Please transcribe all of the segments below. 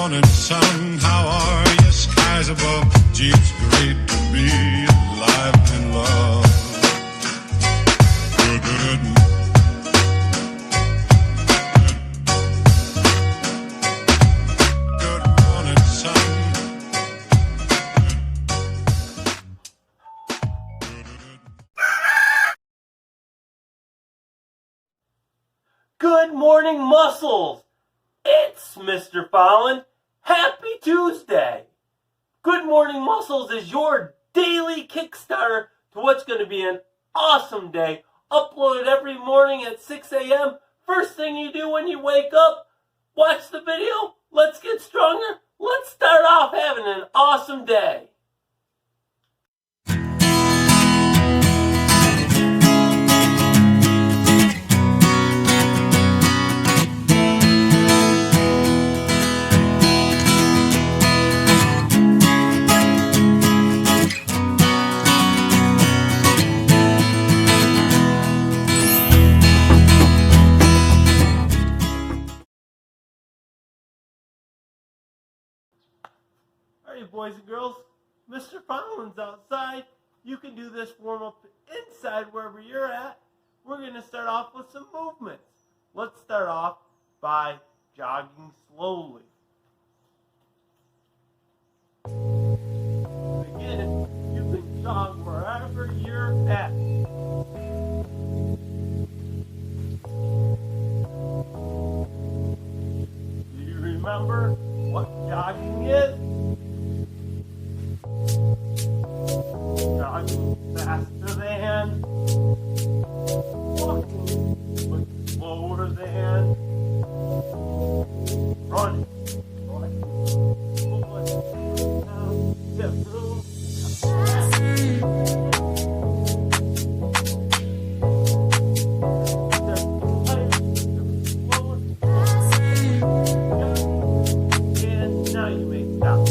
morning sun, how are you? Skies above. Gee, it's great to be alive and love. Good. Good morning sun. Good morning, muscles! It's Mr. Fallon. Happy Tuesday! Good Morning Muscles is your daily Kickstarter to what's going to be an awesome day. Uploaded every morning at 6 a.m. First thing you do when you wake up, watch the video. Let's get stronger. Let's start off having an awesome day. Alright, boys and girls, Mr. Fallon's outside. You can do this warm-up inside wherever you're at. We're going to start off with some movements. Let's start off by jogging slowly. Again, you can jog wherever you're at. Do you remember what jogging is? Jogging faster than, walking but slower than, running. And now you may stop.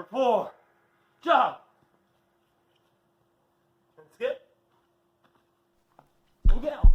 Number 4, jump. And skip. And go.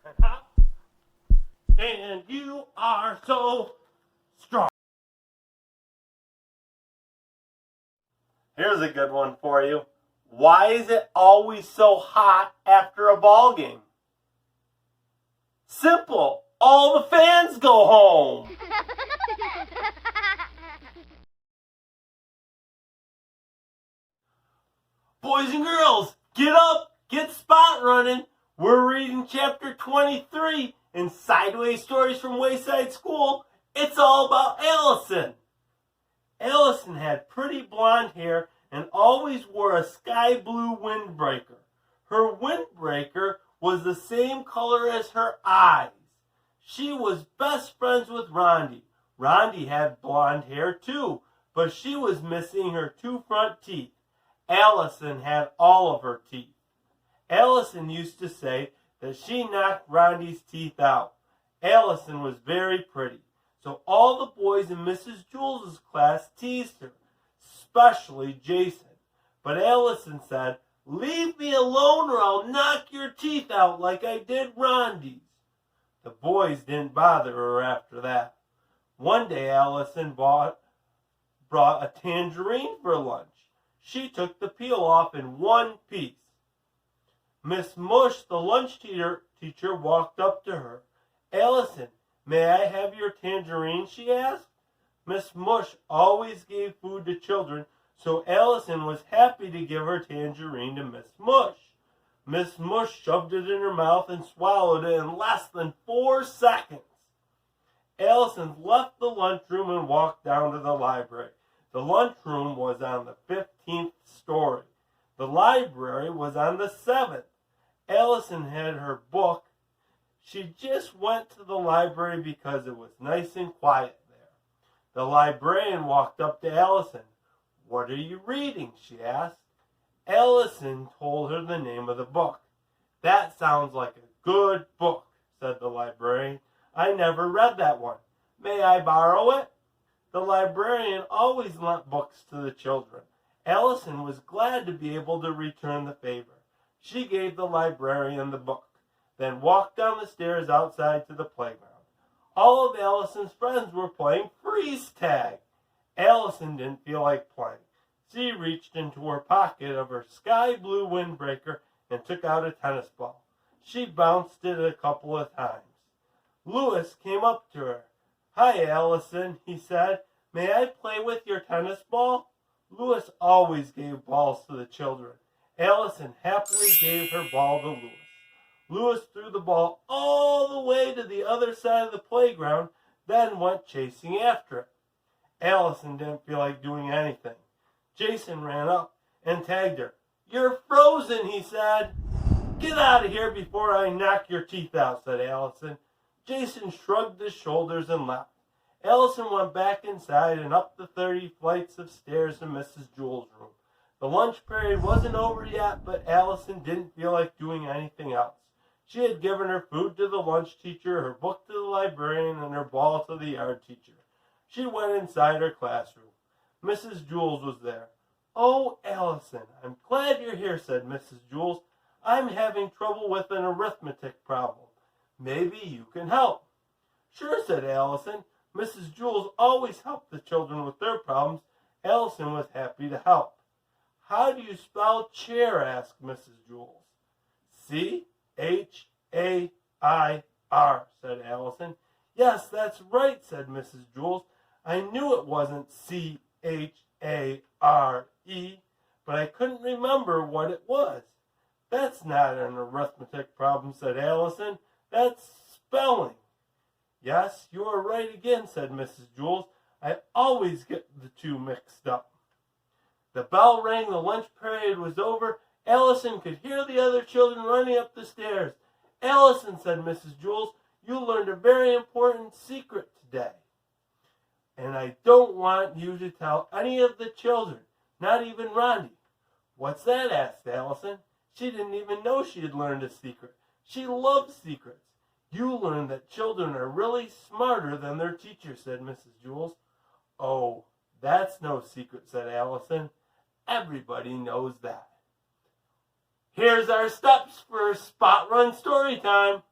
And hop. And you are so strong. Here's a good one for you. Why is it always so hot after a ball game? Simple. All the fans go home. Boys and girls, get up, get spot running. We're reading chapter 23 in Sideways Stories from Wayside School. It's all about Allison. Allison had pretty blonde hair and always wore a sky blue windbreaker. Her windbreaker was the same color as her eyes. She was best friends with Rondi. Rondi had blonde hair too, but she was missing her 2 front teeth. Allison had all of her teeth. Allison used to say that she knocked Rondi's teeth out. Allison was very pretty, so all the boys in Mrs. Jules' class teased her, especially Jason. But Allison said, "Leave me alone or I'll knock your teeth out like I did Rondi's." The boys didn't bother her after that. One day Allison brought a tangerine for lunch. She took the peel off in one piece. Miss Mush, the lunch teacher, walked up to her. "Allison, may I have your tangerine?" she asked. Miss Mush always gave food to children, so Allison was happy to give her tangerine to Miss Mush. Miss Mush shoved it in her mouth and swallowed it in less than 4 seconds. Allison left the lunchroom and walked down to the library. The lunchroom was on the 15th story. The library was on the 7th. Allison had her book. She just went to the library because it was nice and quiet there. The librarian walked up to Allison. "What are you reading?" she asked. Allison told her the name of the book. "That sounds like a good book," said the librarian. "I never read that one. May I borrow it?" The librarian always lent books to the children. Allison was glad to be able to return the favor. She gave the librarian the book, then walked down the stairs outside to the playground. All of Allison's friends were playing freeze tag. Allison didn't feel like playing. She reached into her pocket of her sky blue windbreaker and took out a tennis ball. She bounced it a couple of times. Louis came up to her. "Hi, Allison," he said. "May I play with your tennis ball?" Louis always gave balls to the children. Allison happily gave her ball to Louis. Louis threw the ball all the way to the other side of the playground, then went chasing after it. Allison didn't feel like doing anything. Jason ran up and tagged her. "You're frozen," he said. "Get out of here before I knock your teeth out," said Allison. Jason shrugged his shoulders and left. Allison went back inside and up the 30 flights of stairs to Mrs. Jules' room. The lunch period wasn't over yet, but Allison didn't feel like doing anything else. She had given her food to the lunch teacher, her book to the librarian, and her ball to the yard teacher. She went inside her classroom. Mrs. Jules was there. "Oh, Allison, I'm glad you're here," said Mrs. Jules. "I'm having trouble with an arithmetic problem. Maybe you can help." "Sure," said Allison. Mrs. Jules always helped the children with their problems. Allison was happy to help. "How do you spell chair?" asked Mrs. Jules. "C-H-A-I-R, said Allison. "Yes, that's right," said Mrs. Jules. "I knew it wasn't C-H-A-R-E, but I couldn't remember what it was." "That's not an arithmetic problem," said Allison. "That's spelling." "Yes, you are right again," said Mrs. Jules. "I always get the two mixed up." The bell rang, the lunch period was over. Allison could hear the other children running up the stairs. "Allison," said Mrs. Jules, "you learned a very important secret today. And I don't want you to tell any of the children, not even Rondi." "What's that?" asked Allison. She didn't even know she had learned a secret. She loved secrets. "You learned that children are really smarter than their teachers," said Mrs. Jules. Oh, that's no secret, said Allison. Everybody knows that. Here's our steps for Spot Run story time.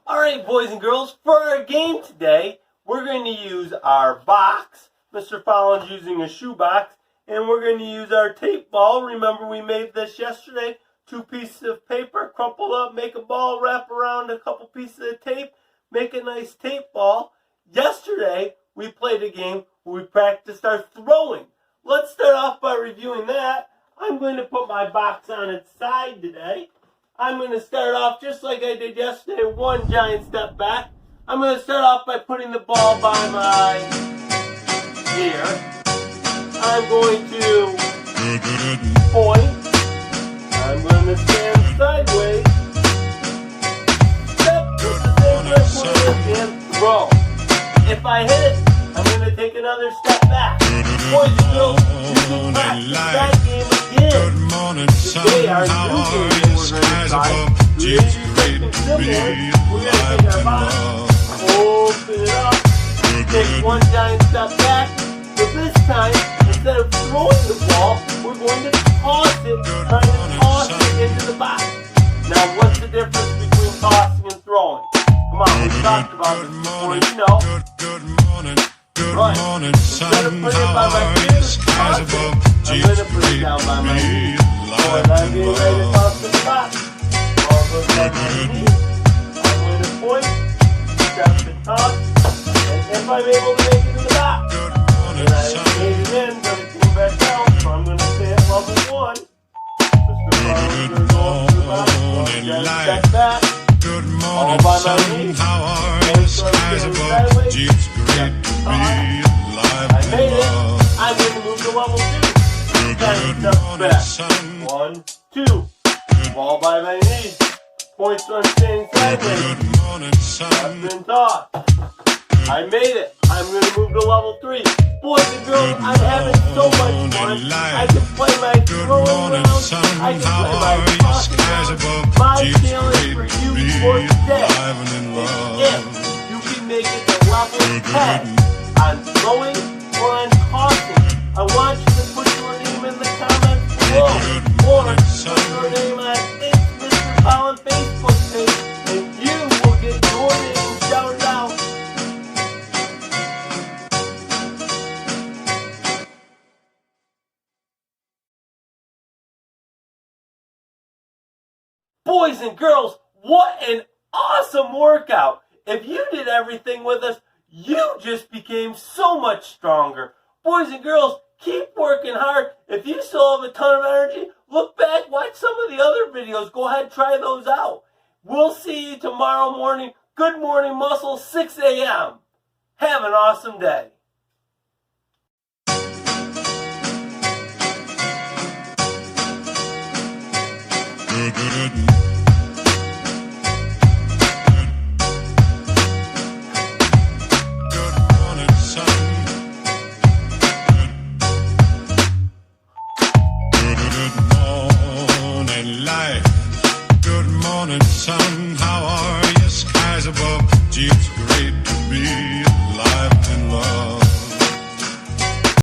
Alright, boys and girls, for our game today, we're going to use our box. Mr. Fallon's using a shoebox. And we're going to use our tape ball. Remember we made this yesterday. 2 pieces of paper, crumpled up, make a ball, wrap around a couple pieces of tape, make a nice tape ball. Yesterday, we played a game where we practiced our throwing. Let's start off by reviewing that. I'm going to put my box on its side today. I'm going to start off just like I did yesterday, 1 giant step back. I'm going to start off by putting the ball by my ear. I'm going to point. I'm going to stand sideways. Step with the same leg and throw. If I hit it, I'm going to take another step back. Boys and girls, you can practice that game again. Today, our new game that we're going to try, we're going to do something similar. We're going to take our box, open it up, take 1 giant step back. But this time, instead of throwing the ball, we're going to toss it, trying to toss it into the box. Now, what's the difference between tossing and throwing? Come on, we talked about this before, you know. Right. Instead of putting it by my fingers, toss it, I'm going to put it down by my knee. So when I'm getting ready to toss the box, ball goes by my knee. I'm going to point, step and toss, and if I'm able to make it to the box, and I made it in, but it came back down, so I'm going to stay at level 1. Mr. Fallon's going to go up to the box, step back, all by my knee, and so I'm getting sideways, step I made it. I'm going to move to level 2. Giant step back. 1, 2. Ball by my knee. Point so I'm staying sideways. Step and toss. I made it. I'm going to move to level 3. Boys and girls, I'm having so much fun. I can play my throwing rounds. I can play my tossing rounds. My challenge for you for today is if you can make it to level 10 on throwing or on tossing. I want you to put your name in the comments below or put your name on It's Mr. Fallon Facebook page and you will get your name shouted out. Boys and girls, what an awesome workout! If you did everything with us, you just became so much stronger. Boys and girls, keep working hard. If you still have a ton of energy, look back, watch some of the other videos. Go ahead, try those out. We'll see you tomorrow morning. Good morning, muscles, 6 a.m. Have an awesome day. Good morning, sun. How are you? Skies above. Gee, it's